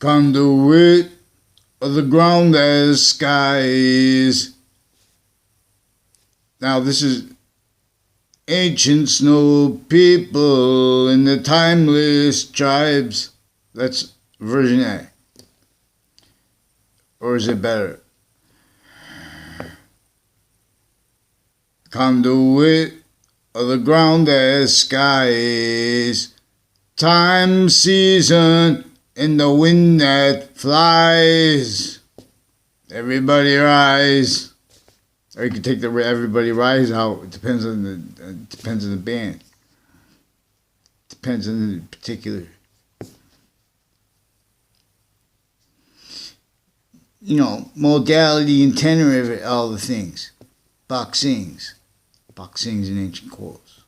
conduit of the ground as skies. Now this is ancient snow people in the timeless tribes. That's version A. Or is it better? Conduit of the ground as skies. Time, season, and the wind that flies. Everybody rise. Or you can take the everybody rise out. It depends on the band. Depends on the particular. Modality and tenor of it, all the things. Boxings in ancient quarters.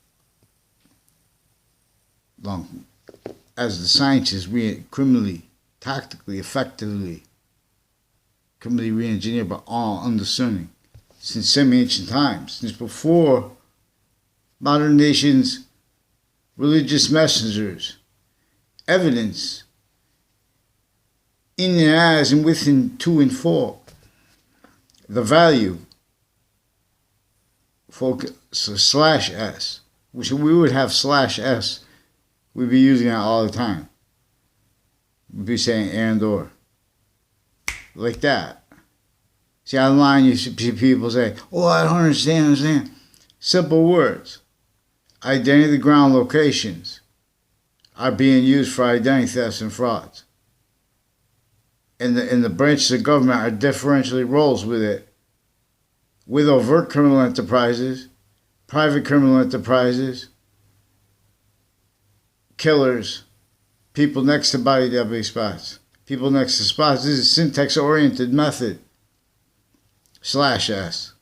As the sciences criminally, tactically, effectively, criminally re-engineered by all undiscerning, since semi-ancient times, since before modern nations, religious messengers, evidence in and as and within, to and for, the value, slash S, which we would have slash S, we'd be using that all the time. We'd be saying and or. Like that. See, online you see people say, oh, I don't understand. Simple words. Identity ground locations are being used for identity thefts and frauds. And the branches of government are differentially roles with it. With overt criminal enterprises, private criminal enterprises, killers, people next to body W spots, people next to spots. This is syntax-oriented method. Slash S.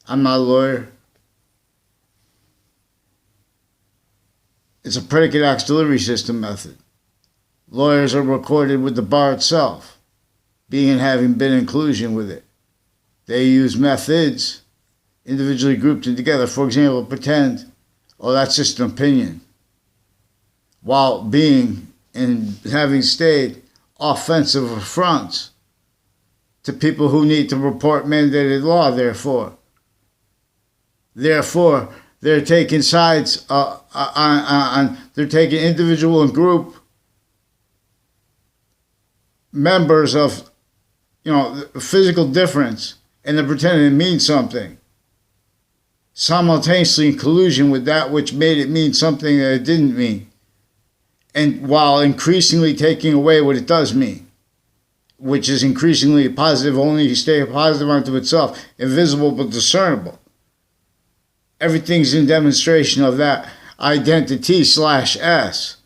I'm not a lawyer. It's a predicate auxiliary system method. Lawyers are recorded with the bar itself, being and having been in inclusion with it. They use methods individually grouped and together. For example, pretend, oh, that's just an opinion, while being and having stayed offensive affronts to people who need to report mandated law, therefore. Therefore, they're taking sides they're taking individual and group members of, physical difference, and they're pretending it means something. Simultaneously in collusion with that which made it mean something that it didn't mean. And while increasingly taking away what it does mean, which is increasingly positive, only stay positive unto itself, invisible but discernible. Everything's in demonstration of that identity slash S.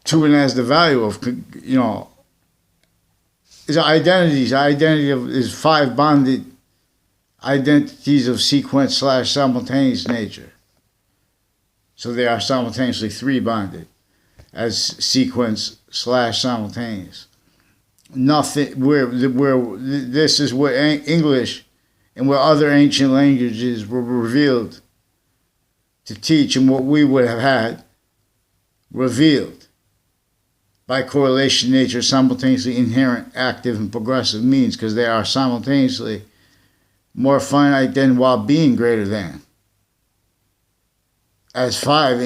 To and as the value of, is identities. Identity is 5 bonded identities of sequence slash simultaneous nature. So they are simultaneously 3 bonded as sequence slash simultaneous. Nothing where this is what English and what other ancient languages were revealed to teach, and what we would have had revealed by correlation nature, simultaneously inherent, active, and progressive means, because they are simultaneously more finite than while being greater than. As 5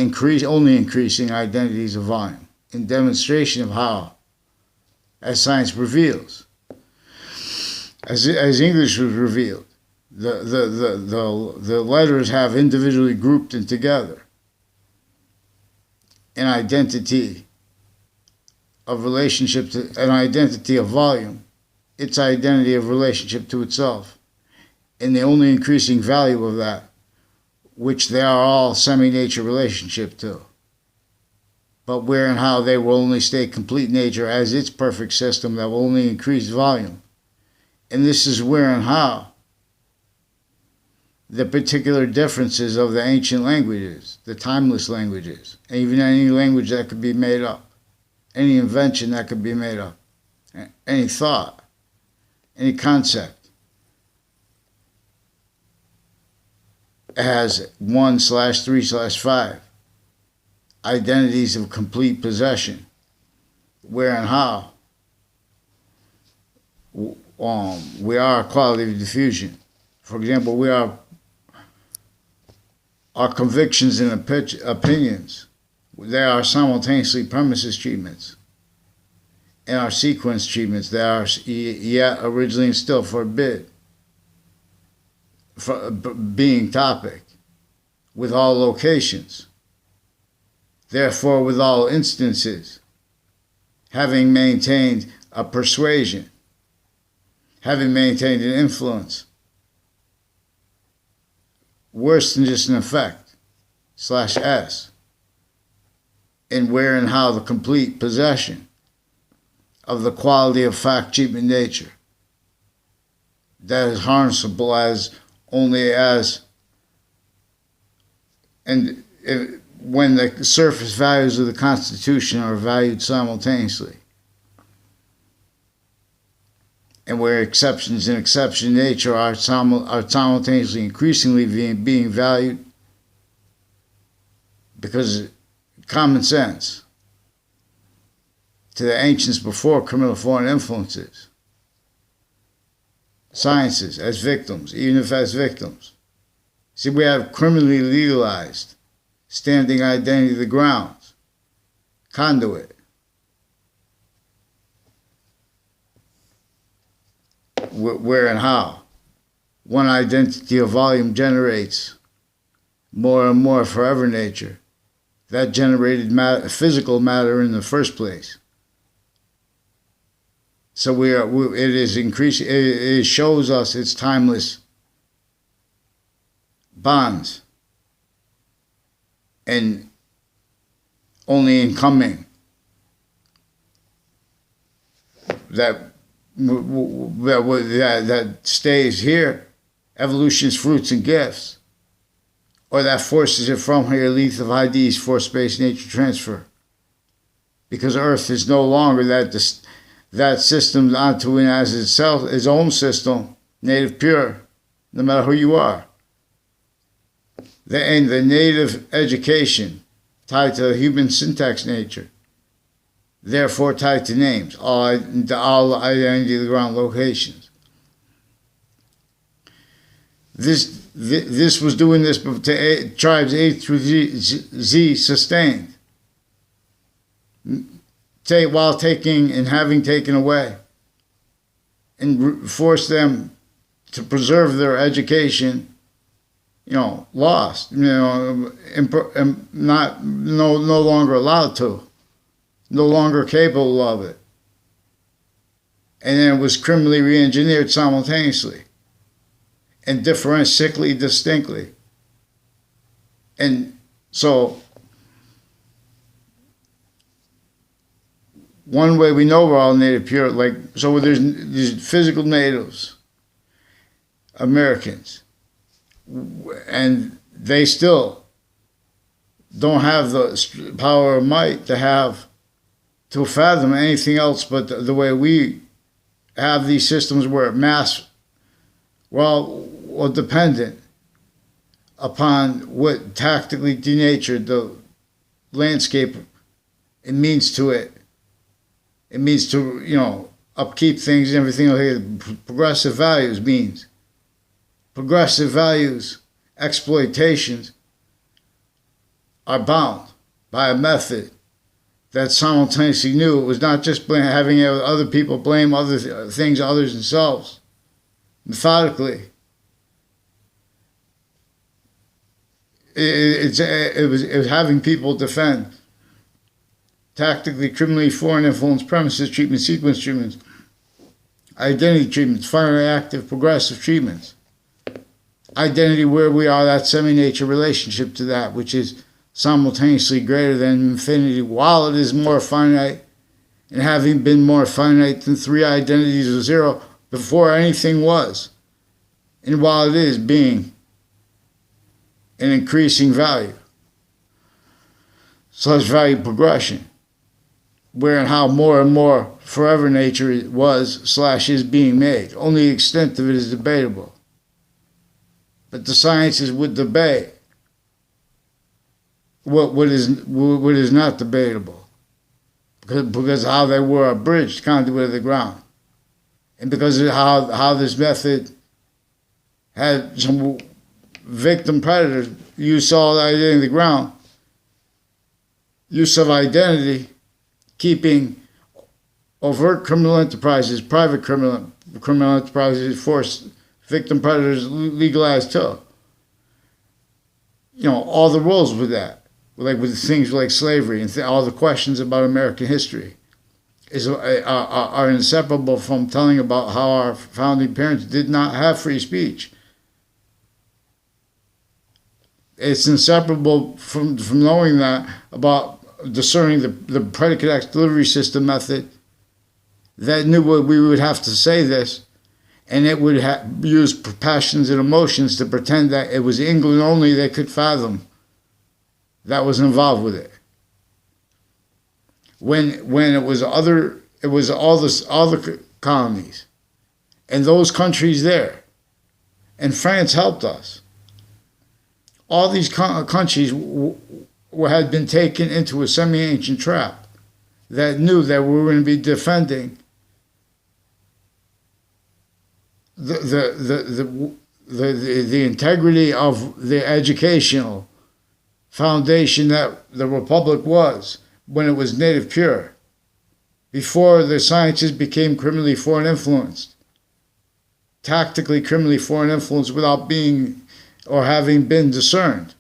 only increasing identities of volume, in demonstration of how, as science reveals, as English was revealed, the letters have individually grouped and together an identity of relationship to an identity of volume, its identity of relationship to itself, and the only increasing value of that, which they are all semi-nature relationship to, but where and how they will only stay complete nature as its perfect system that will only increase volume. And this is where and how the particular differences of the ancient languages, the timeless languages, and even any language that could be made up, any invention that could be made up, any thought, any concept, has 1/3/5 identities of complete possession, where and how we are a quality of diffusion. For example, we are our convictions and opinions. They are simultaneously premises treatments and our sequence treatments. They are yet originally and still forbid for being topic with all locations. Therefore, with all instances, having maintained a persuasion, having maintained an influence, worse than just an effect, /S, in where and how the complete possession of the quality of fact treatment nature that is harnessable as only as, and when the surface values of the Constitution are valued simultaneously, and where exceptions in exception nature are simultaneously increasingly being valued, because common sense to the ancients before criminal foreign influences, sciences as victims, even if as victims. See, we have criminally legalized standing identity of the grounds, conduit. Where and how one identity of volume generates more and more forever nature that generated physical matter in the first place. So it is increasing. It shows us its timeless bonds, and only in coming that stays here, evolution's fruits and gifts, or that forces it from here, length of IDs for space nature transfer, because Earth is no longer that system onto it as itself, its own system, native pure, no matter who you are. And the native education tied to human syntax nature, therefore tied to names, all identity of the ground locations. This was doing this to tribes A through Z sustained, while taking and having taken away, and forced them to preserve their education, lost, no longer allowed to, no longer capable of it. And then it was criminally re-engineered simultaneously and differentially distinctly. And so one way we know we're all native pure, so there's these physical natives, Americans, and they still don't have the power or might to fathom anything else but the way we have these systems where dependent upon what tactically denatured the landscape it means to it. It means to, upkeep things and everything like progressive values means. Progressive values, exploitations, are bound by a method that simultaneously knew it was not just having other people blame other things, others themselves, methodically. It was having people defend tactically, criminally, foreign influence, premises treatment, sequence treatments, identity treatments, finally active, progressive treatments. Identity where we are, that semi-nature relationship to that, which is simultaneously greater than infinity, while it is more finite, and having been more finite than three identities of zero before anything was. And while it is being an increasing value, such value progression, where and how more and more forever nature is being made. Only the extent of it is debatable. But the sciences would debate what is not debatable, because how they were abridged, conduit of the ground, and because of how this method had some victim predators use solid identity in the ground, use of identity, keeping overt criminal enterprises, private criminal enterprises, forced victim predators legalized too. You know, all the roles with that, like with things like slavery and all the questions about American history, are inseparable from telling about how our founding parents did not have free speech. It's inseparable from knowing that, about discerning the predicate acts delivery system method that knew what we would have to say this, and it would use passions and emotions to pretend that it was England only they could fathom that was involved with it. When it was all the colonies and those countries there, and France helped us. All these countries had been taken into a semi-ancient trap that knew that we were going to be defending the integrity of the educational foundation that the Republic was when it was native pure, before the sciences became criminally foreign influenced, tactically criminally foreign influenced without being or having been discerned.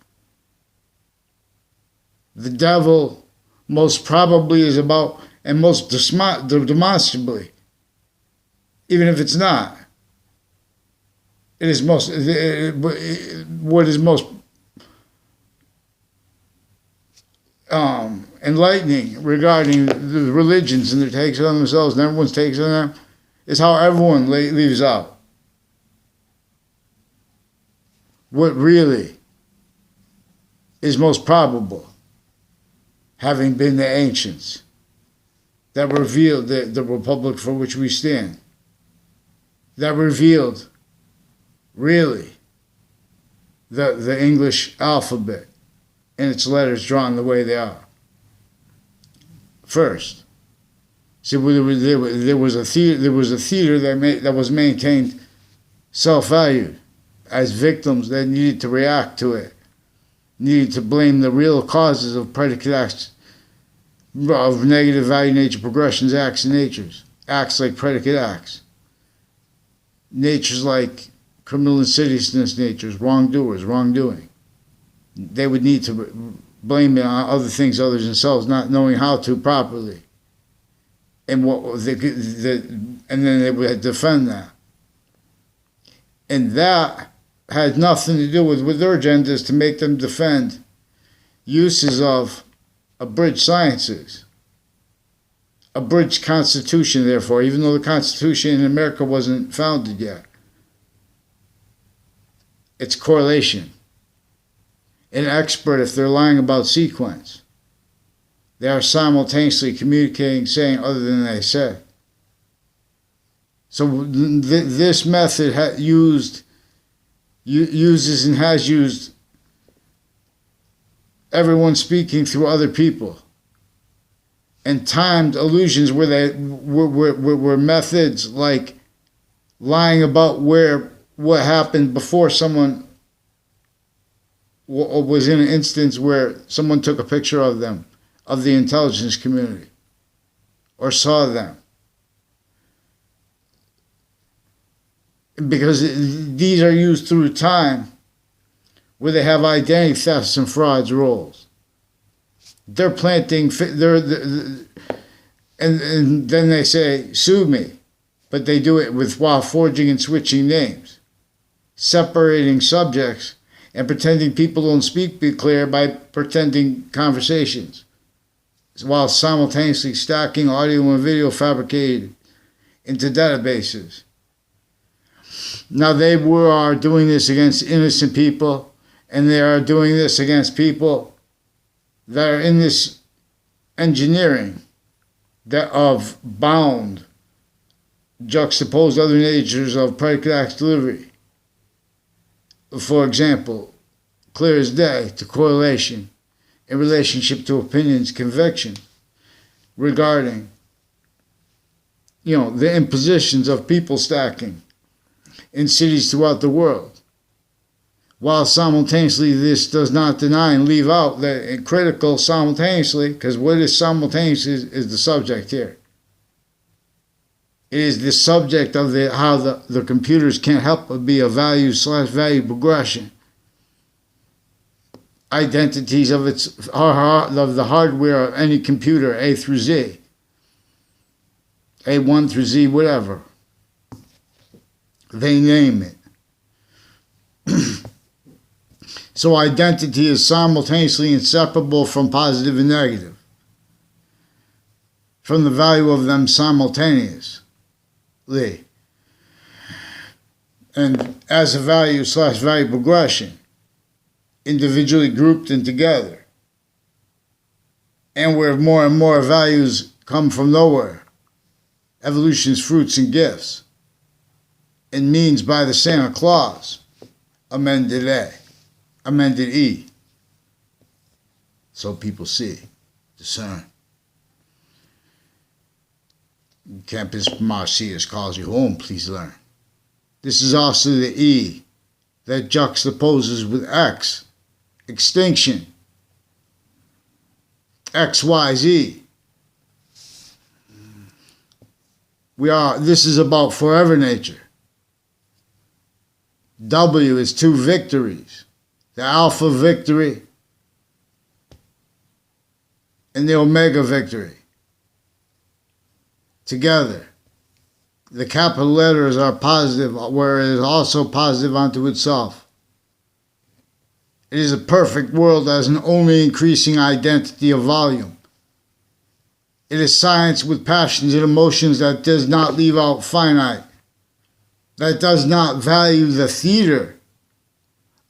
The devil most probably is about, and most demonstrably, even if it's not, it is most, what is most enlightening regarding the religions and their takes on themselves and everyone's takes on them is how everyone leaves out what really is most probable, having been the ancients that revealed the republic for which we stand, that revealed really the English alphabet and its letters drawn the way they are. First, see, there was a theater that was maintained self-valued as victims that needed to react to it, needed to blame the real causes of predicate acts of negative value nature progressions, acts and natures, acts like predicate acts, natures like criminal insidiousness natures, wrongdoers, wrongdoing. They would need to blame it on other things other than themselves, not knowing how to properly, and and then they would defend that, and that had nothing to do with their agendas to make them defend uses of abridged sciences, abridged Constitution. Therefore, even though the Constitution in America wasn't founded yet, it's correlation. An expert, if they're lying about sequence, they are simultaneously communicating, saying other than they said. So this method uses and has used everyone speaking through other people, and timed allusions where they were methods like lying about what happened before someone was in an instance where someone took a picture of them, of the intelligence community, or saw them. Because these are used through time where they have identity thefts and frauds roles. They're planting, and then they say, sue me. But they do it while forging and switching names, separating subjects, and pretending people don't speak clear by pretending conversations, while simultaneously stacking audio and video fabricated into databases. Now they are doing this against innocent people, and they are doing this against people that are in this engineering that of bound, juxtaposed other natures of predicate acts delivery. For example, clear as day to correlation, in relationship to opinions, convictions regarding, the impositions of people stacking in cities throughout the world. While simultaneously this does not deny and leave out the critical simultaneously, because what is simultaneous is the subject here. It is the subject of how the computers can't help but be a value/value progression. Identities of the hardware of any computer, A through Z, A1 through Z, whatever they name it. So identity is simultaneously inseparable from positive and negative, from the value of them simultaneously, and as a value/value progression, individually grouped and together, and where more and more values come from nowhere, evolution's fruits and gifts, and means by the Santa Claus, amended E. So people see, discern. Campus Marcius calls you home, please learn. This is also the E that juxtaposes with X, extinction, XYZ. This is about forever nature. W is two victories, the alpha victory and the omega victory. Together, the capital letters are positive, where it is also positive unto itself. It is a perfect world as an only increasing identity of volume. It is science with passions and emotions that does not leave out finite, that does not value the theater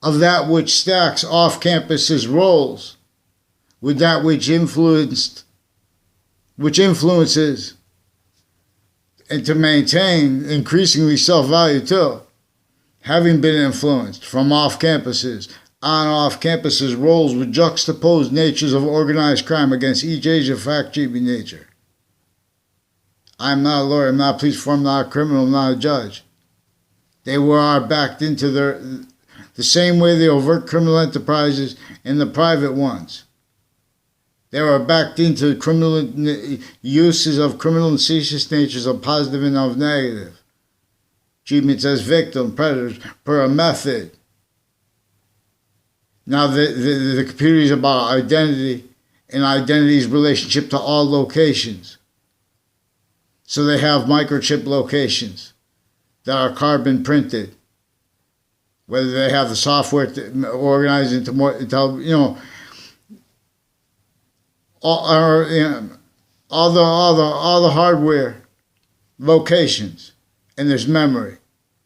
of that which stacks off-campus's roles with that which influences, and to maintain increasingly self-value too, having been influenced from off-campuses, on-off-campuses roles with juxtaposed natures of organized crime against each age of fact-keeping nature. I am not a lawyer, I'm not a police form, not a criminal, I'm not a judge. They are backed into the same way the overt criminal enterprises and the private ones. They are backed into criminal uses of criminal and seditious natures of positive and of negative. Treatments as victim, predators, per a method. Now the computer is about identity and identity's relationship to all locations. So they have microchip locations that are carbon printed. Whether they have the software organized into more, all the hardware locations, and there's memory,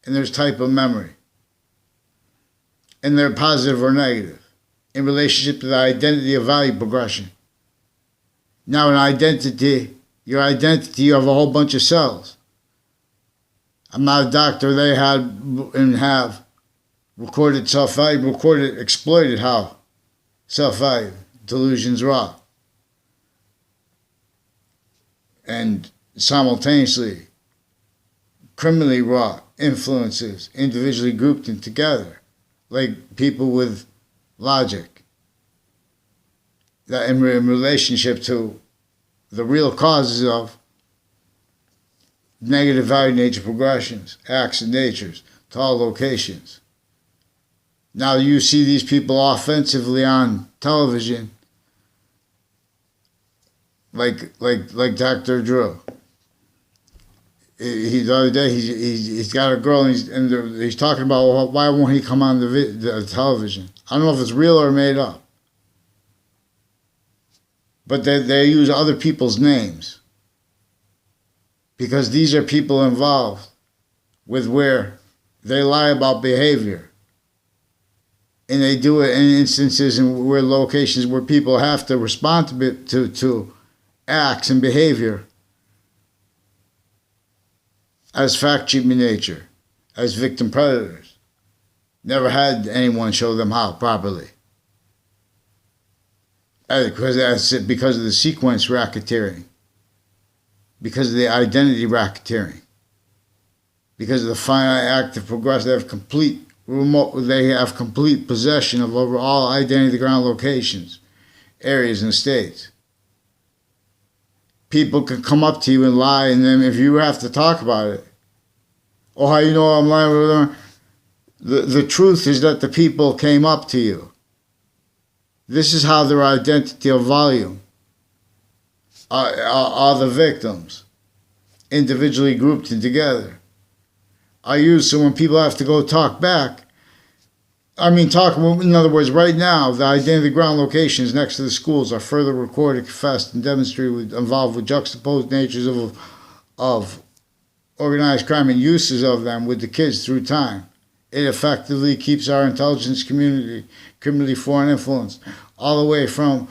and there's type of memory, and they're positive or negative in relationship to the identity of value progression. Now, your identity, you have a whole bunch of cells. I'm not a doctor. They had and have recorded self-value, exploited how self-value delusions raw. And simultaneously, criminally raw influences, individually grouped and together, like people with logic, that in relationship to the real causes of negative value nature progressions, acts and natures, to all locations. Now you see these people offensively on television, like Dr. Drew. The other day he's got a girl and he's talking about, well, why won't he come on the television? I don't know if it's real or made up, but they use other people's names because these are people involved with where they lie about behavior, and they do it in instances and where locations where people have to respond to acts and behavior as fact-keeping nature, as victim predators. Never had anyone show them how properly. Because of the sequence racketeering, because of the identity racketeering, because of the finite active progressive, they have complete possession of over all identity ground locations, areas, and states. People can come up to you and lie, and then if you have to talk about it, oh, how you know I'm lying with them? The truth is that the people came up to you. This is how their identity of volume are the victims, individually grouped and together. I use, so when people have to go talk back, in other words, right now, the identity ground locations next to the schools are further recorded, confessed, and demonstrated involved with juxtaposed natures of organized crime and uses of them with the kids through time. It effectively keeps our intelligence community, criminally foreign influence, all the way from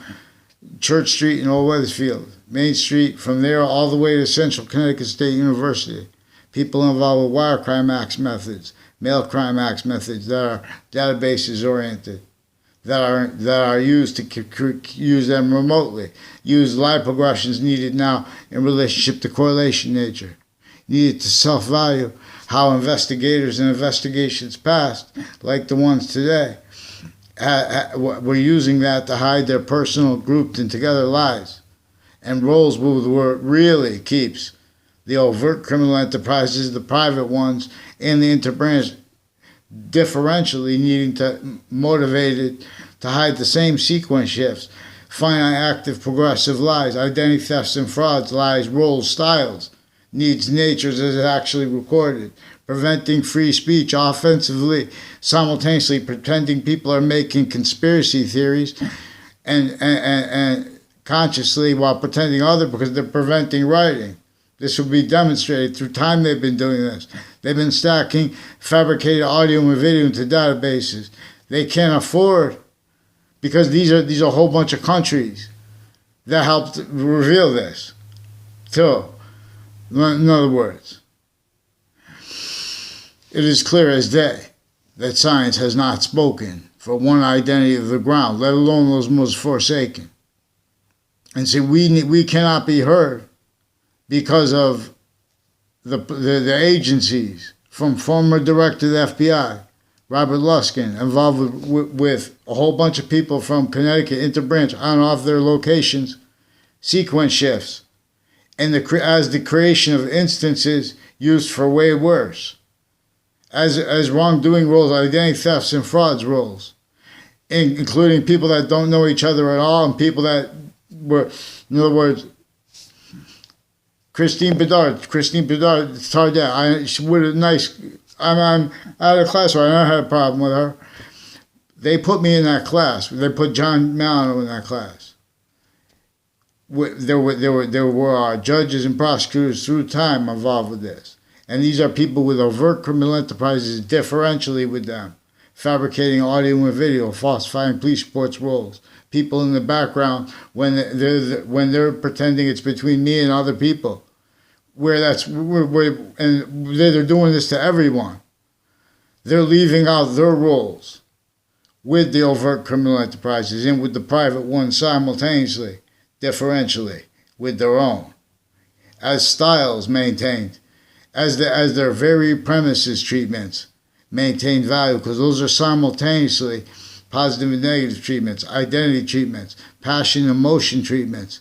Church Street in Old Weathersfield, Main Street, from there all the way to Central Connecticut State University. People involved with wire crime acts methods, mail crime acts methods that are databases oriented, that are used to use them remotely, use live progressions needed now in relationship to correlation nature, needed to self-value, how investigators and investigations past, like the ones today, were using that to hide their personal grouped and together lies, and roles where it really keeps the overt criminal enterprises, the private ones, and the interbranch differentially needing to motivated to hide the same sequence shifts, finite active progressive lies, identity thefts and frauds, lies, roles, styles, needs, natures as actually recorded, preventing free speech offensively, simultaneously pretending people are making conspiracy theories and consciously while pretending other because they're preventing writing. This will be demonstrated through time they've been doing this. They've been stacking fabricated audio and video into databases. They can't afford, because these are a whole bunch of countries that helped reveal this too. In other words, it is clear as day that science has not spoken for one identity of the ground, let alone those most forsaken. And see, we cannot be heard because of the agencies, from former director of the FBI, Robert Luskin, involved with a whole bunch of people from Connecticut, interbranch, on and off their locations, sequence shifts, and as the creation of instances used for way worse, as wrongdoing roles, identity thefts and frauds roles, including people that don't know each other at all and people that were, in other words, Christine Bedard, Tardet. She would a nice. I'm out of class where I never had a problem with her. They put me in that class. They put John Malino in that class. There were judges and prosecutors through time involved with this, and these are people with overt criminal enterprises differentially with them, fabricating audio and video, falsifying police reports roles. People in the background when they're pretending it's between me and other people, and they're doing this to everyone. They're leaving out their roles with the overt criminal enterprises and with the private ones simultaneously, differentially, with their own, as styles maintained, as their very premises treatments maintain value, because those are simultaneously positive and negative treatments, identity treatments, passion and emotion treatments,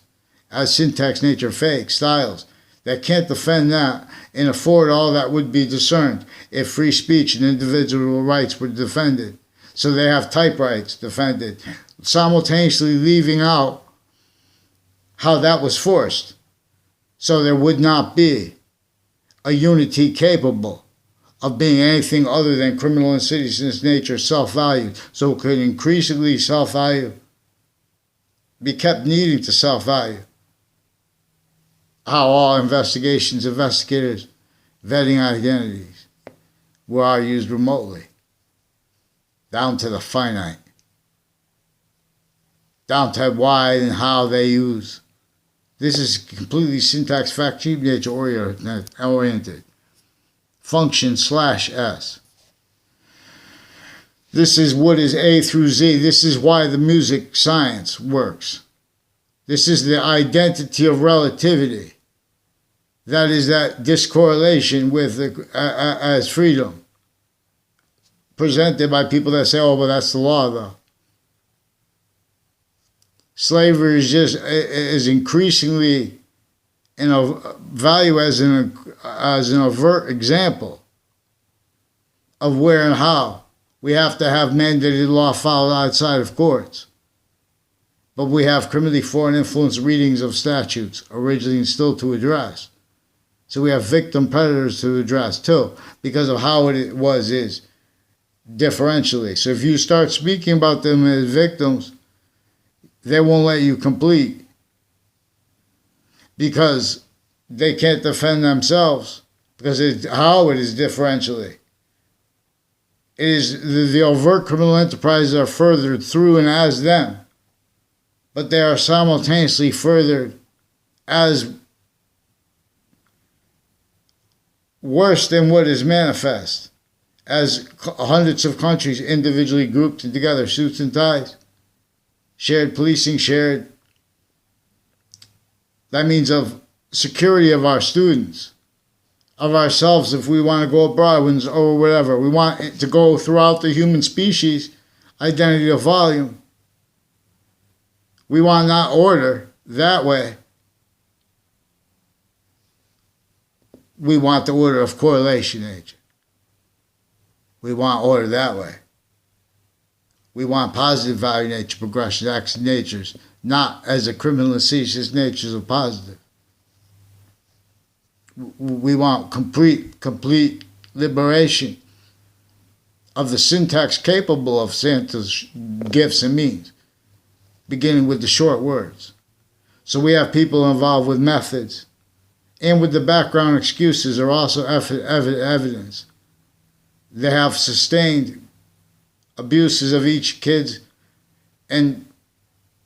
as syntax, nature, fake, styles, that can't defend that and afford all that would be discerned if free speech and individual rights were defended. So they have type rights defended, simultaneously leaving out how that was forced. So there would not be a unity capable of being anything other than criminal insidious in its nature, self-valued. So it could increasingly self-value, be kept needing to self-value. How all investigators, vetting identities were used remotely, down to the finite, down to why and how they use. This is completely syntax, fact, sheet, nature oriented. Function /S. This is what is A through Z. This is why the music science works. This is the identity of relativity. That is that discorrelation with as freedom, presented by people that say, "Oh, but that's the law, though." Slavery is increasingly in a value as an overt example of where and how we have to have mandated law followed outside of courts. But we have criminally foreign influence readings of statutes originally and still to address. So we have victim predators to address too, because of how it is differentially. So if you start speaking about them as victims, they won't let you complete because they can't defend themselves, because how it is differentially. It is the overt criminal enterprises are furthered through and as them, but they are simultaneously furthered as worse than what is manifest, as hundreds of countries individually grouped together, suits and ties, shared policing, that means of security of our students, of ourselves if we want to go abroad or whatever. We want it to go throughout the human species, identity of volume. We want not order that way. We want the order of correlation nature. We want order that way. We want positive value nature, progression, action natures, not as a criminal and seditious natures of positive. We want complete liberation of the syntax capable of Santa's gifts and means, beginning with the short words. So we have people involved with methods, and with the background excuses are also evidence. They have sustained abuses of each kid's and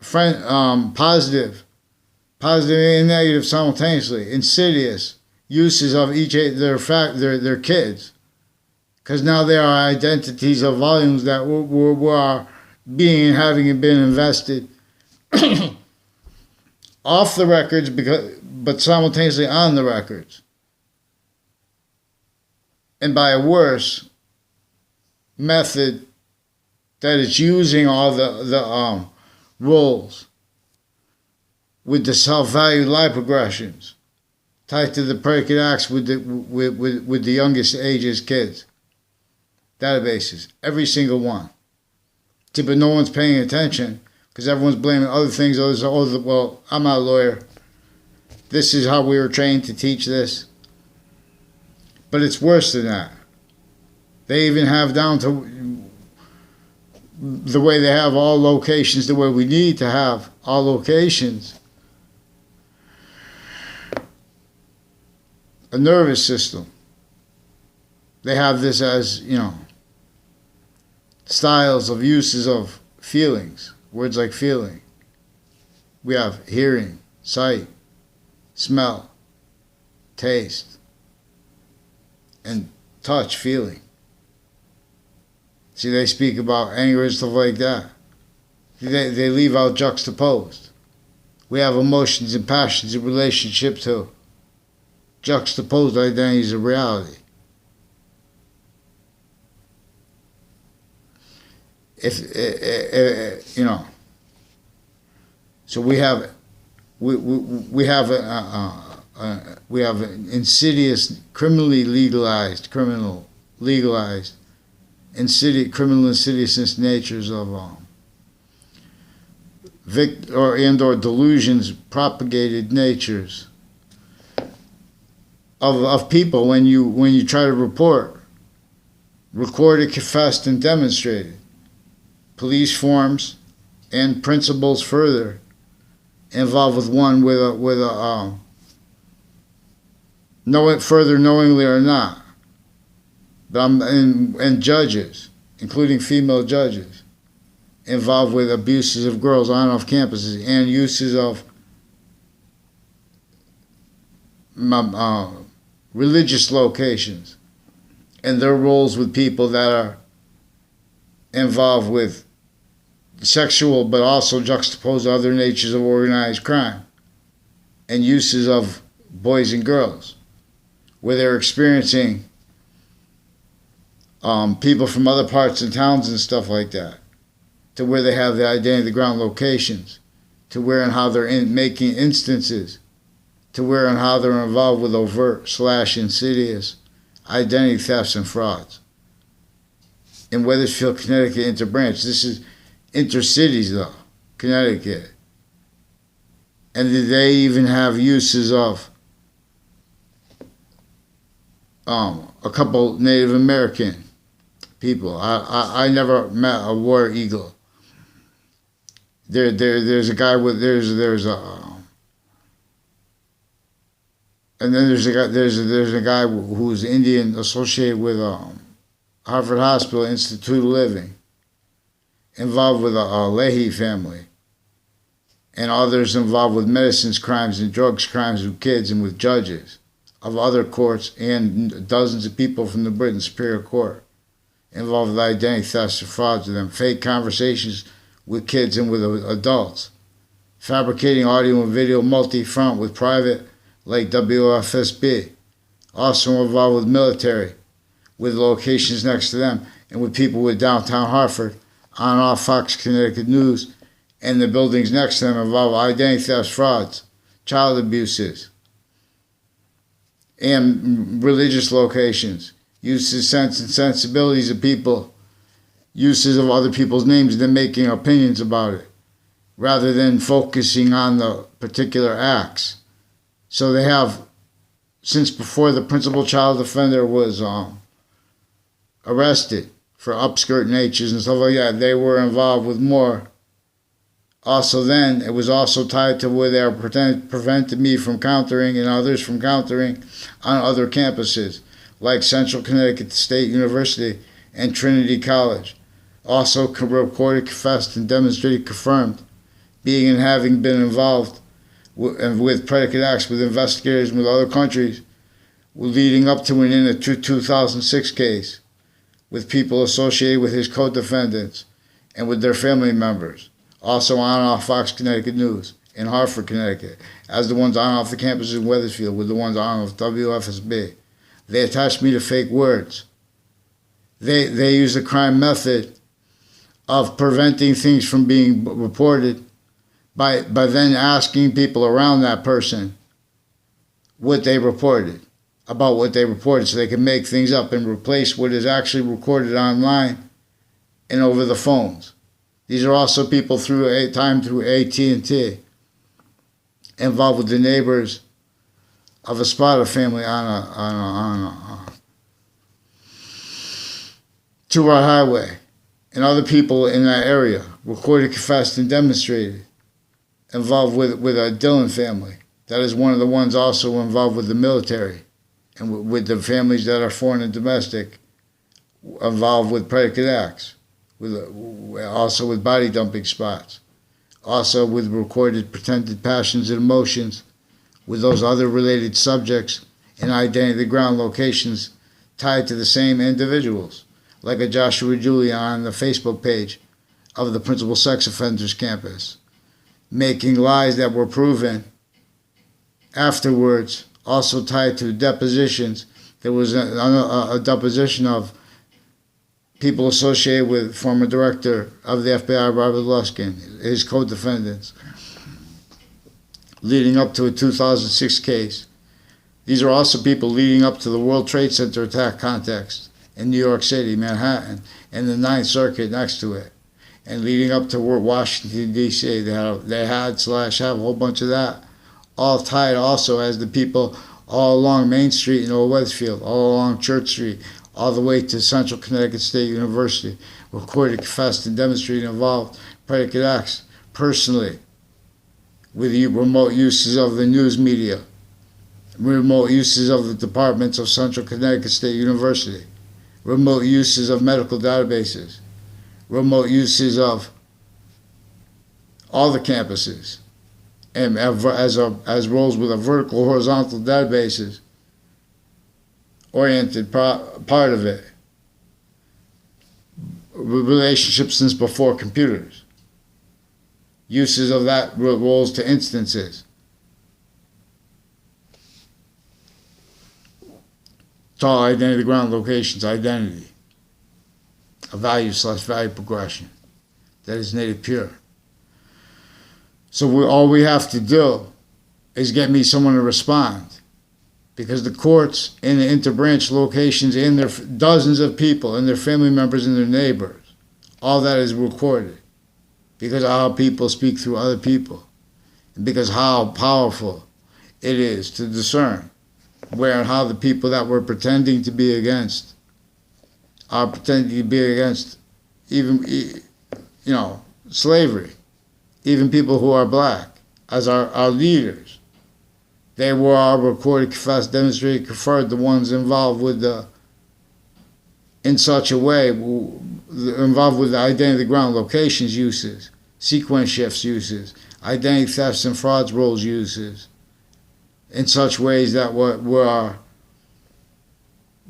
positive and negative simultaneously, insidious uses of each their kids, because now they are identities of volumes that were being and having been invested off the records, but simultaneously on the records, and by a worse method that is using all the roles with the self-value lie progressions tied to the predicate acts with the youngest ages kids. Databases, every single one. But no one's paying attention because everyone's blaming other things. Well, I'm not a lawyer. This is how we were trained to teach this. But it's worse than that. They even have down to the way they have all locations, the way we need to have all locations. A nervous system. They have this as, styles of uses of feelings, words like feeling. We have hearing, sight, smell, taste, and touch, feeling. See, they speak about anger and stuff like that. They leave out juxtaposed. We have emotions and passions in relationship to juxtaposed identities of reality. So we have an insidious, criminal insidiousness natures of or delusions, propagated natures of people when you try to report, recorded, confessed, and demonstrated. Police forms and principles further involved with one with a know it further knowingly or not. And judges, including female judges, involved with abuses of girls on and off campuses and uses of religious locations and their roles with people that are involved with sexual, but also juxtaposed to other natures of organized crime and uses of boys and girls, where they're experiencing people from other parts of towns and stuff like that, to where they have the identity of the ground locations, to where and how they're making instances, to where and how they're involved with overt / insidious identity thefts and frauds. In Wethersfield, Connecticut, interbranch. This is intercities, though, Connecticut. And they even have uses of a couple Native American people. I never met a war eagle. There's a guy with and then there's a guy who's Indian associated with Harvard Hospital Institute of Living, involved with a Leahy family, and others involved with medicines crimes and drugs crimes with kids and with judges of other courts, and dozens of people from the Britain Superior Court involved with identity thefts and frauds with them, fake conversations with kids and with adults, fabricating audio and video multi-front with private like WFSB, also involved with military, with locations next to them, and with people with downtown Hartford, on off Fox Connecticut News, and the buildings next to them involve identity thefts, frauds, child abuses, and religious locations, uses, sense, and sensibilities of people, uses of other people's names, and then making opinions about it, rather than focusing on the particular acts. So they have, since before the principal child offender was arrested for upskirt natures and stuff like that, they were involved with more. Also then, it was also tied to where they prevented me from countering and others from countering on other campuses, like Central Connecticut State University and Trinity College. Also recorded, confessed, and demonstrated, confirmed, being and having been involved with predicate acts with investigators with other countries, leading up to and in a 2006 case with people associated with his co-defendants and with their family members, also on and off Fox Connecticut News in Hartford, Connecticut, as the ones on and off the campus in Wethersfield with the ones on and off WFSB. They attached me to fake words. They use the crime method of preventing things from being reported by then asking people around that person what they reported, about what they reported, so they can make things up and replace what is actually recorded online and over the phones. These are also people through AT&T, involved with the neighbors of a Spada family on a 2-route highway, and other people in that area, recorded, confessed, and demonstrated, involved with a Dillon family. That is one of the ones also involved with the military, and with the families that are foreign and domestic, involved with predicate acts, also with body dumping spots, also with recorded pretended passions and emotions, with those other related subjects and identity of the ground locations tied to the same individuals, like a Joshua Julia on the Facebook page of the principal sex offenders campus, making lies that were proven afterwards, also tied to depositions. There was a deposition of people associated with former director of the FBI, Robert Luskin, his co-defendants, leading up to a 2006 case. These are also people leading up to the World Trade Center attack context in New York City, Manhattan, and the Ninth Circuit next to it, and leading up to Washington, D.C. They have a whole bunch of that, all tied also as the people all along Main Street in Old Wethersfield, all along Church Street, all the way to Central Connecticut State University, recorded, confessed, and demonstrated involved predicate acts personally with remote uses of the news media, remote uses of the departments of Central Connecticut State University, remote uses of medical databases, remote uses of all the campuses, and as roles with a vertical, horizontal databases oriented part of it. Relationships since before computers. uses of that rolls to instances. It's all identity ground locations, identity. A value/value progression that is native pure. So all we have to do is get me someone to respond, because the courts in the interbranch locations and their dozens of people and their family members and their neighbors, all that is recorded because of how people speak through other people, and because how powerful it is to discern where and how the people that we're pretending to be against are pretending to be against even, slavery, even people who are black as our leaders. They were all recorded, confessed, demonstrated, conferred, the ones involved with in such a way, involved with the identity ground locations uses, sequence shifts uses, identity thefts and frauds roles uses, in such ways that were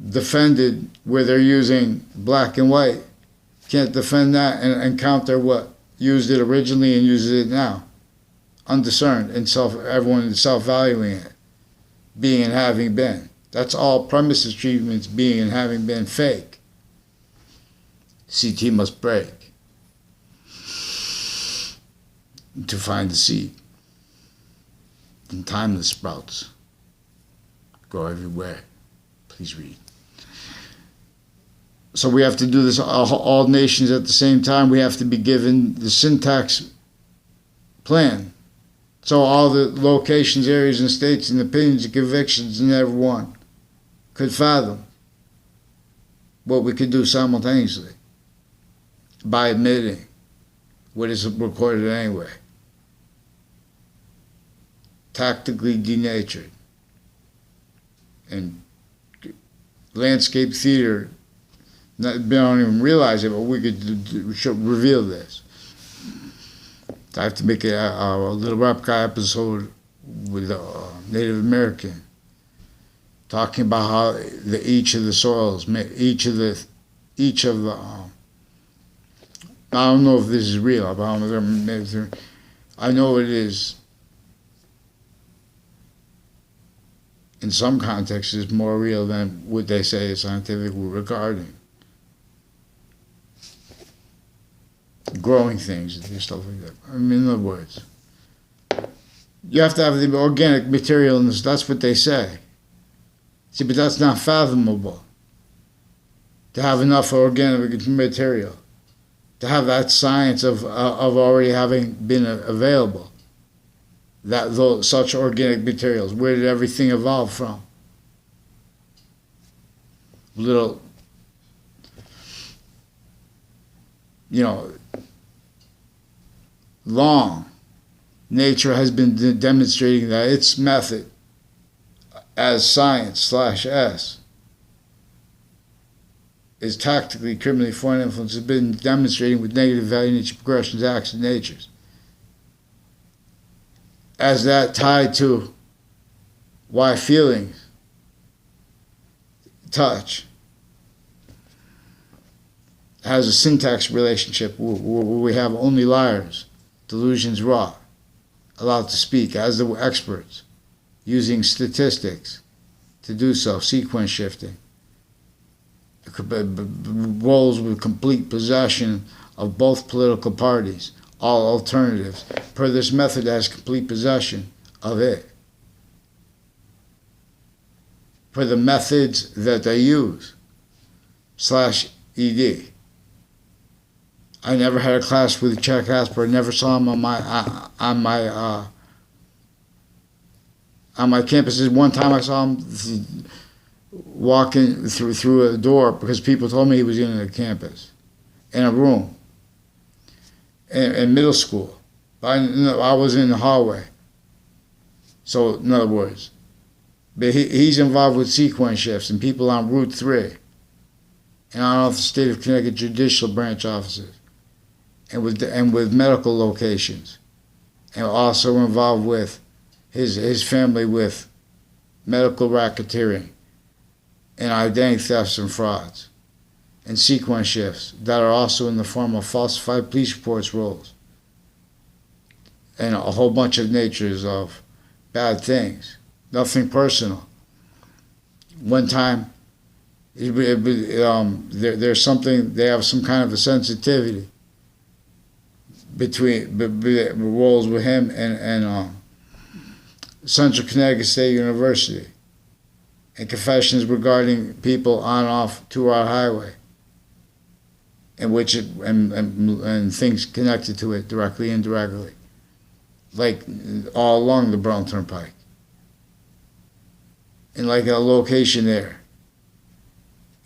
defended where they're using black and white. Can't defend that and counter what used it originally and uses it now. Undiscerned and everyone self-valuing it, being and having been. That's all premises treatments, being and having been fake. CT must break to find the seed. And timeless sprouts grow everywhere. Please read. So we have to do this all nations at the same time. We have to be given the syntax plan. So all the locations, areas, and states, and opinions and convictions in everyone could fathom what we could do simultaneously by admitting what is recorded anyway. Tactically denatured. And landscape theater, they don't even realize it, but we should reveal this. I have to make a little rap guy episode with a Native American, talking about how each of the soils, each of the, I don't know if this is real, but I know it is. In some contexts, it's more real than what they say is scientifically regarding growing things and stuff like that. I mean, in other words, you have to have the organic material in this. That's what they say. See, but that's not fathomable. To have enough organic material, to have that science of already having been available. Such organic materials. Where did everything evolve from? Little, long. Nature has been demonstrating that its method as science/S is tactically, criminally, foreign influence has been demonstrating with negative value nature progressions, acts, and natures. As that tied to why feelings, touch, has a syntax relationship where we have only liars, delusions raw, allowed to speak as the experts, using statistics to do so, sequence shifting. Roles with complete possession of both political parties, all alternatives, per this method has complete possession of it. For the methods that they use, /ED. I never had a class with Chuck Asper. I never saw him on my campuses. One time I saw him walking through a door because people told me he was in a campus, in a room, in middle school. I was in the hallway. So, in other words, but he's involved with sequence shifts and people on Route 3 and on the state of Connecticut judicial branch offices and with medical locations, and also involved with his family with medical racketeering and identity thefts and frauds and sequence shifts that are also in the form of falsified police reports rolls, and a whole bunch of natures of bad things. Nothing personal. One time, there's something, they have some kind of a sensitivity between roles with him and Central Connecticut State University, and confessions regarding people on off 2-hour highway, in which and things connected to it directly, indirectly, like all along the Brown Turnpike, in like a location there,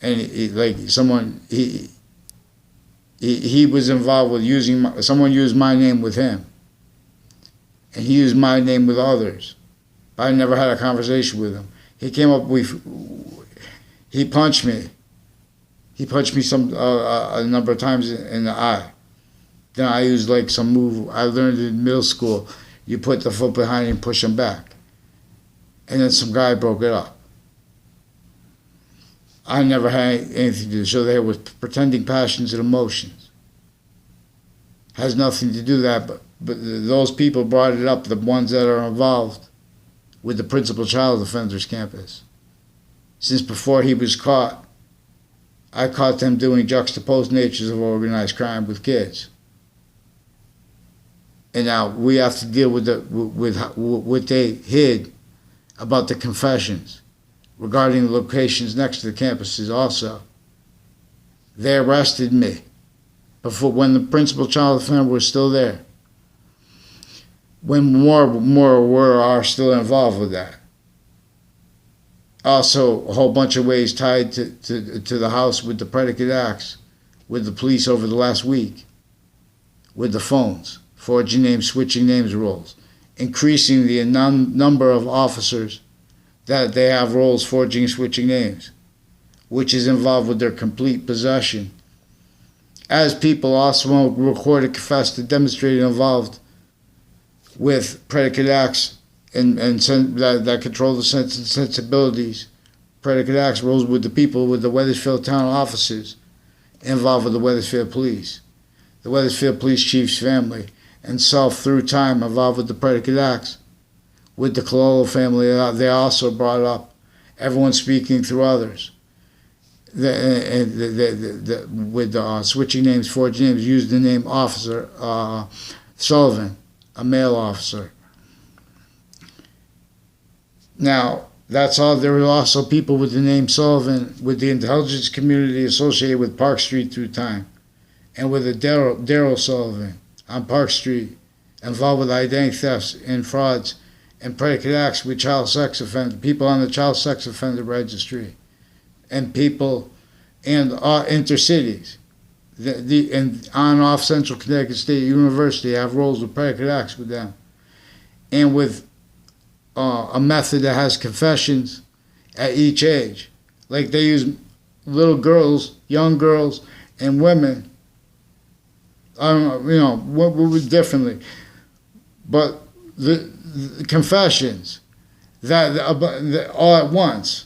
and he was involved with using someone used my name with him, and he used my name with others. But I never had a conversation with him. He came up he punched me. He punched me a number of times in the eye. Then I used like some move I learned in middle school. You put the foot behind and push him back. And then some guy broke it up. I never had anything to do. So there was pretending passions and emotions. Has nothing to do with that, but those people brought it up, the ones that are involved with the principal child offenders campus. Since before he was caught, I caught them doing juxtaposed natures of organized crime with kids. And now we have to deal with what they hid about the confessions regarding the locations next to the campuses also. They arrested me before, when the principal child offender was still there. When more are still involved with that. Also, a whole bunch of ways tied to the house with the predicate acts with the police over the last week, with the phones, forging names, switching names roles, increasing the number of officers that they have roles forging and switching names, which is involved with their complete possession. As people also recorded, confessed, and demonstrated involved with predicate acts and that control the sense and sensibilities. Predicate acts roles with the people with the Wethersfield town offices involved with the Wethersfield police, the Wethersfield police chief's family, and self through time involved with the predicate acts. With the Cololo family, they also brought up everyone speaking through others. With switching names, forging names, used the name Officer Sullivan, a male officer. Now, that's all. There were also people with the name Sullivan with the intelligence community associated with Park Street through time, and with a Daryl Sullivan on Park Street, involved with identity thefts and frauds and predicate acts with child sex offenders, people on the child sex offender registry, and people and intercities. And on-off Central Connecticut State University have roles with predicate acts with them. And with a method that has confessions at each age. Like they use little girls, young girls, and women. I don't know, what was differently. But the confessions that all at once,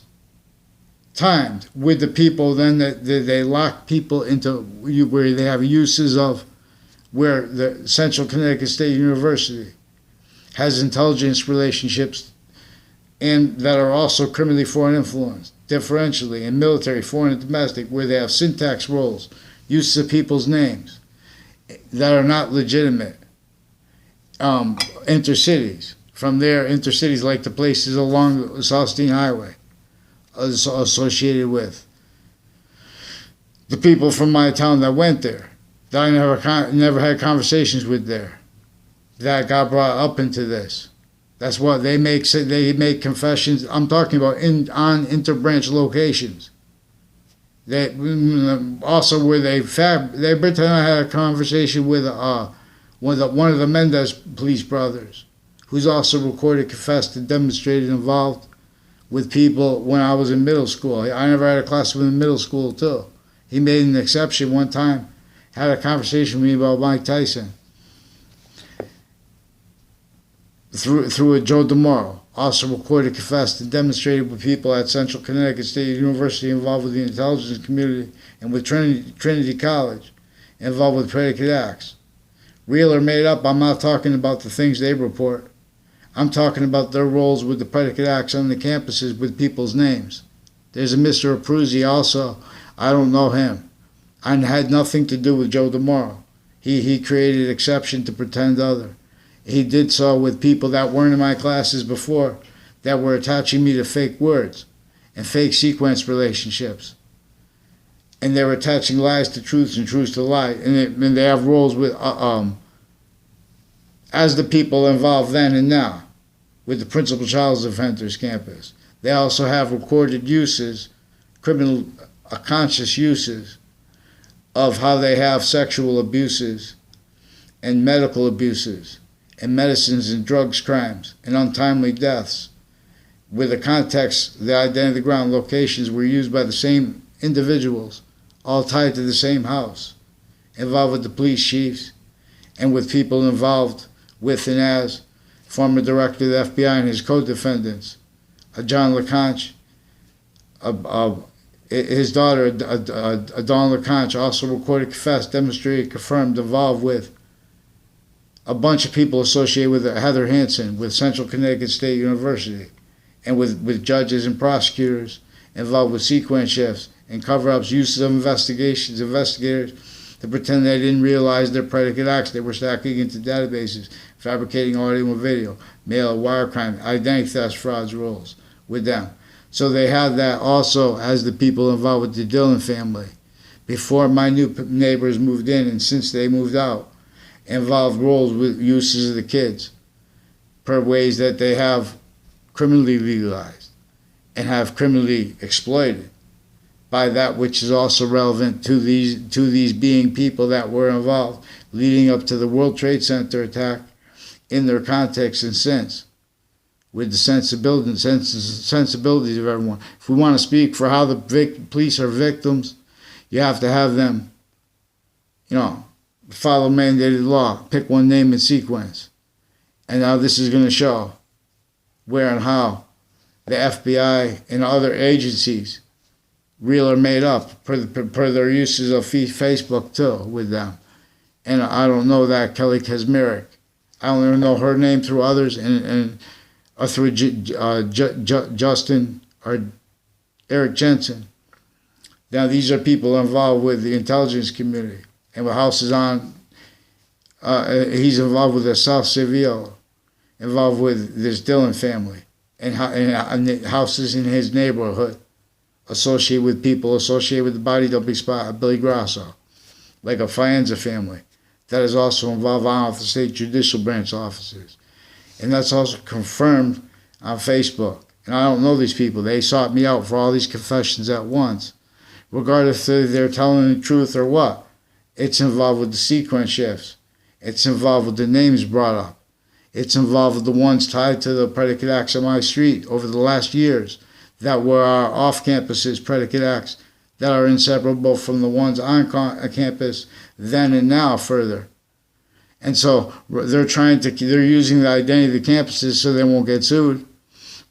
timed with the people, then they lock people into where they have uses of where the Central Connecticut State University has intelligence relationships and that are also criminally foreign influenced, differentially, and military, foreign and domestic, where they have syntax roles, uses of people's names that are not legitimate, intercities. From there, intercities like the places along the South Steen Highway, associated with the people from my town that went there, that I never had conversations with there, that got brought up into this. That's what they make. They make confessions. I'm talking about on interbranch locations. They also where they pretend I had a conversation with one of the Mendez police brothers, who's also recorded, confessed, and demonstrated involved with people when I was in middle school. I never had a class with him in middle school too. He made an exception one time, had a conversation with me about Mike Tyson. Through a Joe DeMoro, also recorded, confessed, and demonstrated with people at Central Connecticut State University involved with the intelligence community and with Trinity College involved with predicate acts. Real or made up, I'm not talking about the things they report. I'm talking about their roles with the predicate acts on the campuses with people's names. There's a Mr. Abruzzi also. I don't know him. I had nothing to do with Joe DeMauro. He created exception to pretend other. He did so with people that weren't in my classes before, that were attaching me to fake words and fake sequence relationships. And they were attaching lies to truths and truths to lies. And they have roles with as the people involved then and now with the principal child offenders campus. They also have recorded uses, criminal conscious uses of how they have sexual abuses and medical abuses and medicines and drugs crimes and untimely deaths. With the context, the identity, ground locations were used by the same individuals, all tied to the same house, involved with the police chiefs and with people involved with and as former director of the FBI and his co-defendants, John LeConte, his daughter, Dawn LeConte, also recorded, confessed, demonstrated, confirmed, involved with a bunch of people associated with Heather Hansen, with Central Connecticut State University, and with judges and prosecutors involved with sequence shifts and cover-ups, uses of investigators to pretend they didn't realize their predicate acts. They were stacking into databases, fabricating audio and video, mail, wire crime, identity theft, frauds, roles with them. So they had that also as the people involved with the Dillon family. Before my new neighbors moved in and since they moved out, involved roles with uses of the kids per ways that they have criminally legalized and have criminally exploited by that which is also relevant to these being people that were involved leading up to the World Trade Center attack in their context and sense, with the sensibilities of everyone. If we want to speak for how the police are victims, you have to have them, follow mandated law, pick one name in sequence. And now this is going to show where and how the FBI and other agencies, real or made up, per their uses of Facebook too with them. And I don't know that Kelly Kazmarek. I don't even know her name through others and or through Justin or Eric Jensen. Now these are people involved with the intelligence community and with houses on. He's involved with the South Seville, involved with this Dillon family and houses in his neighborhood associated with people associated with the body dumping spot of Billy Grasso, like a Faenza family that is also involved on the state judicial branch officers. And that's also confirmed on Facebook. And I don't know these people. They sought me out for all these confessions at once. Regardless if they're telling the truth or what, it's involved with the sequence shifts. It's involved with the names brought up. It's involved with the ones tied to the predicate acts on my street over the last years that were our off-campuses predicate acts that are inseparable from the ones on campus then and now further. And so they're using the identity of the campuses so they won't get sued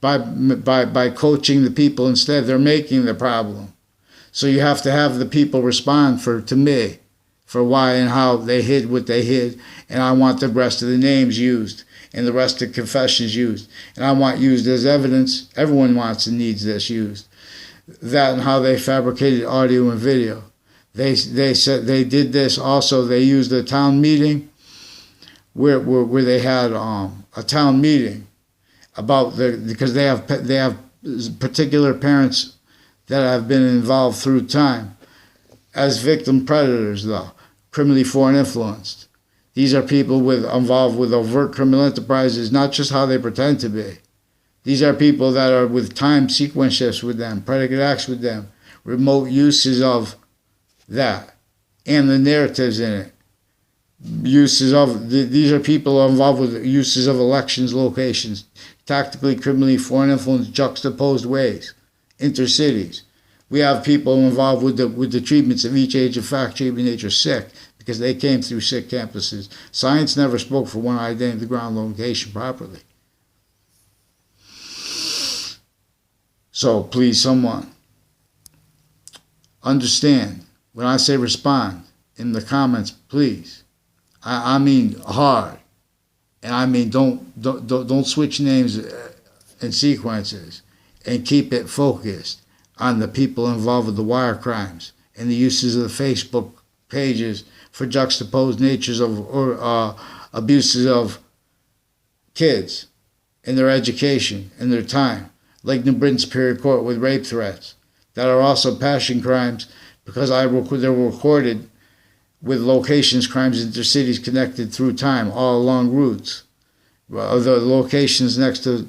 by coaching the people instead. They're making the problem. So you have to have the people respond to me for why and how they hid what they hid. And I want the rest of the names used and the rest of the confessions used. And I want used as evidence. Everyone wants and needs this used. That and how they fabricated audio and video. They said they did this also. They used a town meeting where they had a town meeting about because they have particular parents that have been involved through time as victim predators, though criminally foreign influenced. These are people involved with overt criminal enterprises, not just how they pretend to be. These are people that are with time sequence shifts with them, predicate acts with them, remote uses of that, and the narratives in it. These are people involved with uses of elections locations, tactically, criminally, foreign influence, juxtaposed ways, intercities. We have people involved with the treatments of each age of fact, treatment, nature, sick, because they came through sick campuses. Science never spoke for one identity, the ground location properly. So please, someone, understand when I say respond in the comments, please I mean hard. And I mean don't switch names and sequences, and keep it focused on the people involved with the wire crimes and the uses of the Facebook pages for juxtaposed natures of or abuses of kids in their education and their time, like New Britain Superior Court with rape threats that are also passion crimes because they're recorded with locations, crimes, intercities connected through time, all along routes. The locations next to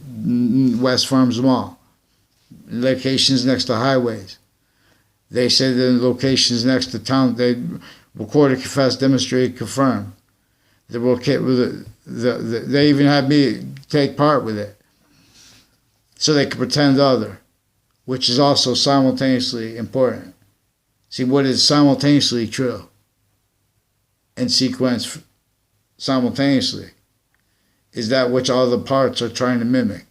West Farms Mall, locations next to highways. They say the locations next to town, they recorded, confessed, demonstrated, confirmed. They even had me take part with it so they could pretend other, which is also simultaneously important. See, what is simultaneously true and sequence simultaneously is that which all the parts are trying to mimic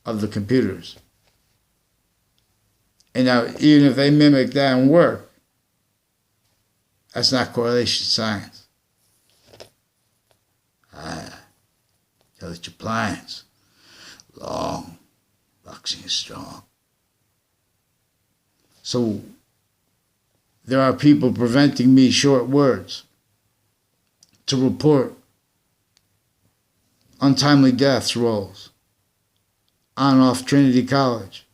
of the computers. And now, even if they mimic that and work, that's not correlation science. Tell it your plans. Long, boxing is strong. So, there are people preventing me short words to report untimely deaths rolls on and off Trinity College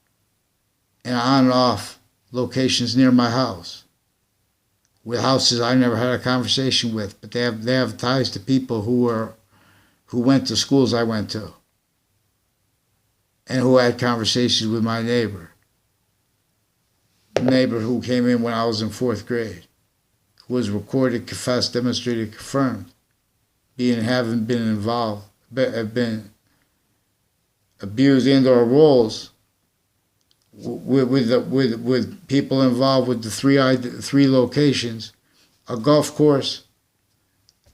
and on and off locations near my house with houses I never had a conversation with, but they have ties to people who went to schools I went to and who had conversations with my neighbor who came in when I was in 4th grade, who was recorded, confessed, demonstrated, confirmed, having been involved, have been abused in their roles with people involved with the three locations, a golf course,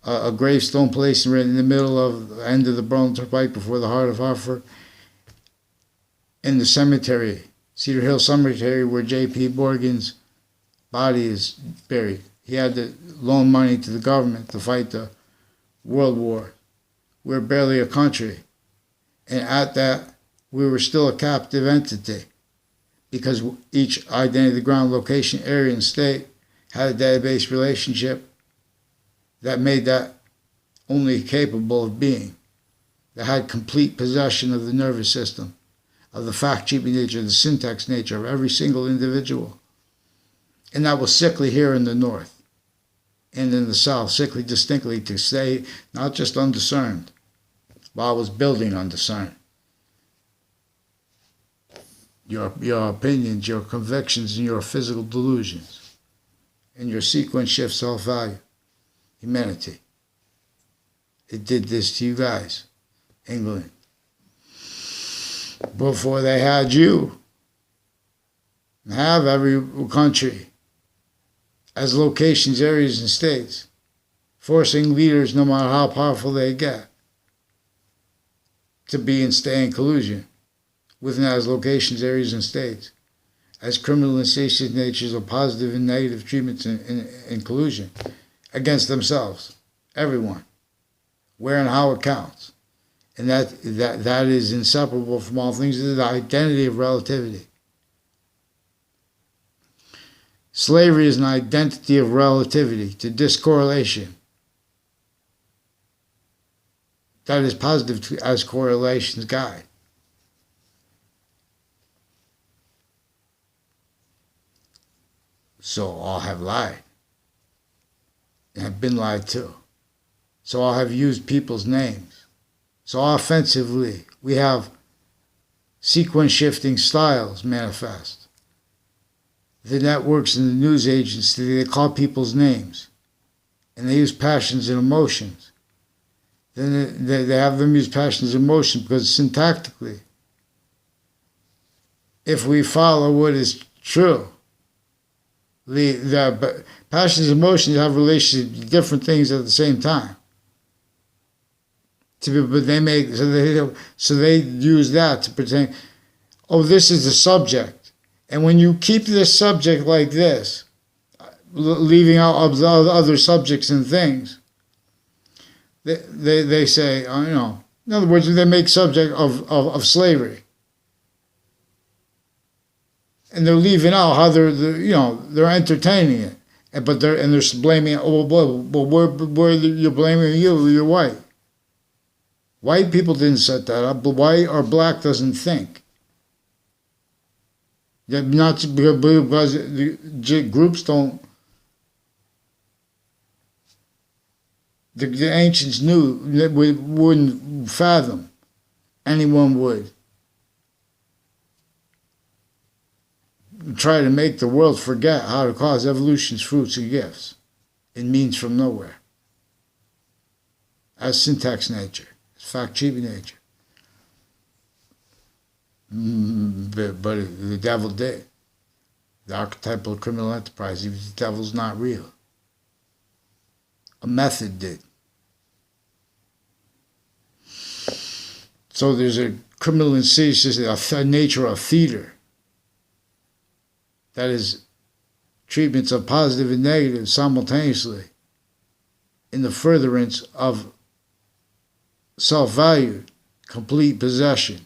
a gravestone place right in the middle of the end of the Burlington Pike before the heart of Hartford, in the cemetery, Cedar Hill Cemetery, where J.P. Morgan's body is buried. He had to loan money to the government to fight the World War. We're barely a country. And at that, we were still a captive entity because each identity, ground, location, area, and state had a database relationship that made that only capable of being, that had complete possession of the nervous system, of the fact-keeping nature, the syntax nature of every single individual. And that was sickly here in the North and in the South, sickly distinctly to say, not just undiscerned, but I was building undiscerned. Your opinions, your convictions, and your physical delusions, and your sequence shift self-value, humanity. It did this to you guys, England. Before they had you, and have every country as locations, areas, and states, forcing leaders, no matter how powerful they get, to be and stay in collusion with them as locations, areas, and states, as criminal and satious natures of positive and negative treatments in collusion against themselves, everyone, where and how it counts. And that is inseparable from all things. It is the identity of relativity. Slavery is an identity of relativity to discorrelation. That is positive as correlation's guide. So all have lied and have been lied to. So all have used people's names. So offensively, we have sequence shifting styles manifest. The networks and the news agencies, they call people's names. And they use passions and emotions. Then they have them use passions and emotions because syntactically, if we follow what is true, the passions and emotions have relations to different things at the same time. But they make so they use that to pretend, oh, this is the subject, and when you keep this subject like this, leaving out other subjects and things, They say, in other words, they make subject of slavery. And they're leaving out how they're entertaining it. But they're blaming, you're blaming you're white. White people didn't set that up, but white or black doesn't think. Not because the groups don't. The ancients knew that we wouldn't fathom anyone would try to make the world forget how to cause evolution's fruits and gifts in means from nowhere. As syntax nature, as fact-cheap nature. But the devil did. The archetypal criminal enterprise, even the devil's not real. A method did. So there's a criminal insidious, a nature of theater. That is treatments of positive and negative simultaneously in the furtherance of self-value, complete possession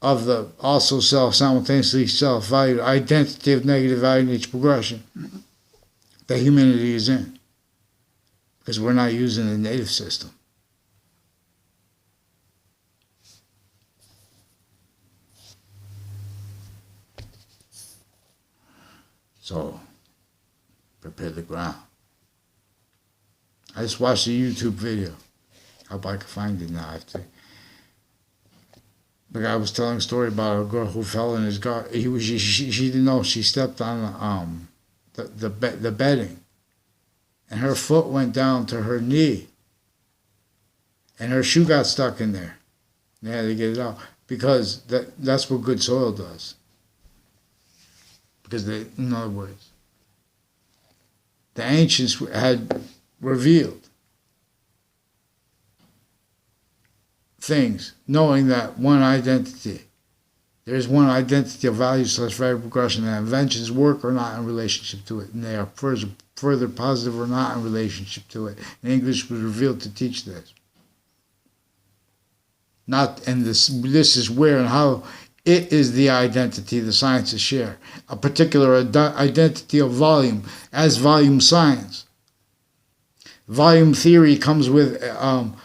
of the also simultaneously self-valued identity of negative value nature progression that humanity is in, because we're not using the native system. So, prepare the ground. I just watched a YouTube video. Hope I can find it now. The guy was telling a story about a girl who fell in his garden. She didn't know she stepped on the bedding, and her foot went down to her knee, and her shoe got stuck in there. They had to get it out because that's what good soil does. Because in other words, the ancients had revealed things, knowing that one identity. There is one identity of value / value progression, and inventions work or not in relationship to it, and they are further positive or not in relationship to it. And English was revealed to teach this. This is where and how it is the identity the sciences share, a particular identity of volume as volume science. Volume theory comes with, and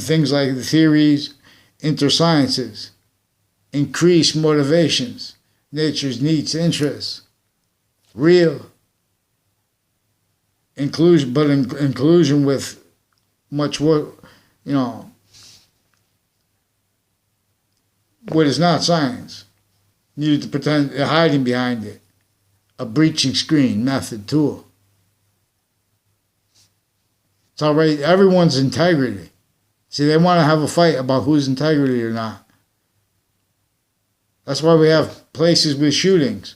things like the theories, intersciences, increase motivations, nature's needs, interests, real inclusion, but inclusion with much work, what is not science, needed to pretend hiding behind it, a breaching screen, method, tool. It's all right, everyone's integrity. See, they want to have a fight about whose integrity or not. That's why we have places with shootings.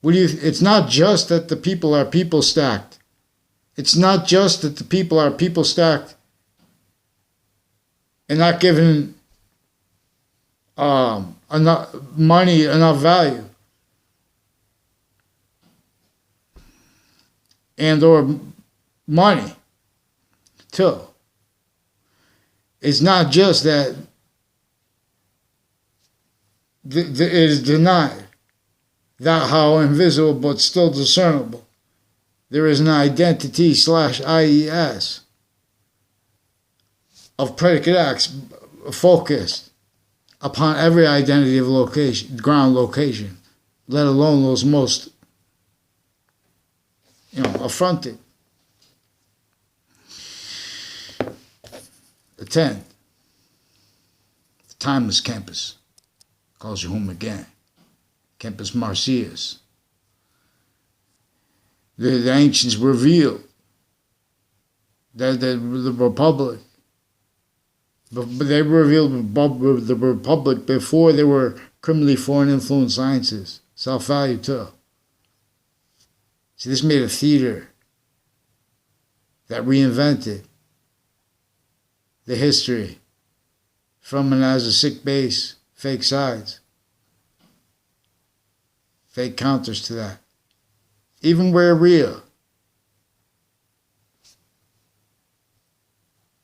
It's not just that the people are people stacked. It's not just that the people are people stacked and not given enough money, enough value, and or money too. It's not just that it is denied, that how invisible but still discernible. There is an identity / IES of predicate acts focused upon every identity of location, ground location, let alone those most, affronted. The 10th, the timeless campus, calls you home again. Campus Marcius. The ancients revealed that the Republic, but they revealed the Republic before they were criminally foreign influence sciences, self-value too. See, this made a theater that reinvented the history from and as a sick base, fake sides, fake counters to that. Even where real,